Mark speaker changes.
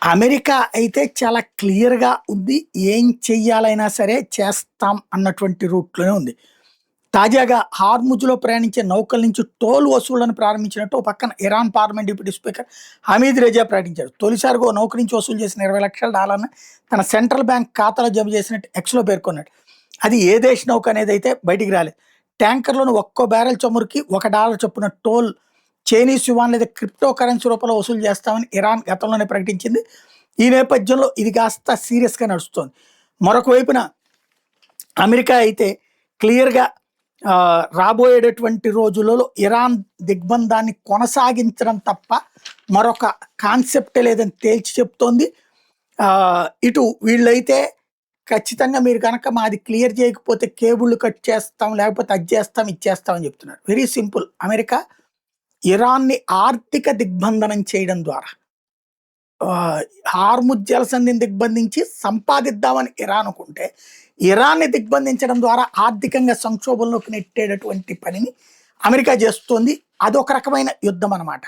Speaker 1: America అయితే చాలా క్లియర్‌గా ఉంది. ఏం చెయ్యాలైనా సరే చేస్తాం అన్నటువంటి రూట్‌లోనే ఉంది. తాజాగా హార్ముజ్‌లో ప్రయాణించే నౌకల నుంచి టోల్ వసూళ్లను ప్రారంభించినట్టు ఓ పక్కన Iran parliament deputy speaker Hamid Reza ప్రకటించారు. తొలిసారిగా ఓ నౌక నుంచి వసూలు చేసిన $20,00,000 తన సెంట్రల్ బ్యాంక్ ఖాతాలో జమ చేసినట్టు ఎక్స్‌లో పేర్కొన్నాడు. అది ఏ దేశ నౌక అనేదైతే బయటికి రాలేదు. ట్యాంకర్‌లోని ఒక్కో బ్యారెల్ చమురుకి $1 చొప్పున టోల్ చైనీస్ యువాన్ లేదా క్రిప్టో కరెన్సీ రూపంలో వసూలు చేస్తామని ఇరాన్ గతంలోనే ప్రకటించింది. ఈ నేపథ్యంలో ఇది కాస్త సీరియస్‌గా నడుస్తోంది. మరొక వైపున అమెరికా అయితే క్లియర్‌గా రాబోయేటటువంటి రోజులలో ఇరాన్ దిగ్బంధాన్ని కొనసాగించడం తప్ప మరొక కాన్సెప్టే లేదని తేల్చి చెప్తోంది. ఇటు వీళ్ళైతే ఖచ్చితంగా మీరు గనక మాది క్లియర్ చేయకపోతే కేబుల్‌లు కట్ చేస్తాం, లేకపోతే అది చేస్తాం, ఇది చేస్తాం అని చెప్తున్నారు. Very simple. అమెరికా ఇరాన్‌ని ఆర్థిక దిగ్బంధనం చేయడం ద్వారా హార్ముజ్ జలసంధిని దిగ్బంధించి సంపాదిద్దామని ఇరాన్ అనుకుంటే, ఇరాన్‌ని దిగ్బంధించడం ద్వారా ఆర్థికంగా సంక్షోభంలోకి నెట్టేటటువంటి పనిని అమెరికా చేస్తోంది. అదొక రకమైన యుద్ధం అన్నమాట.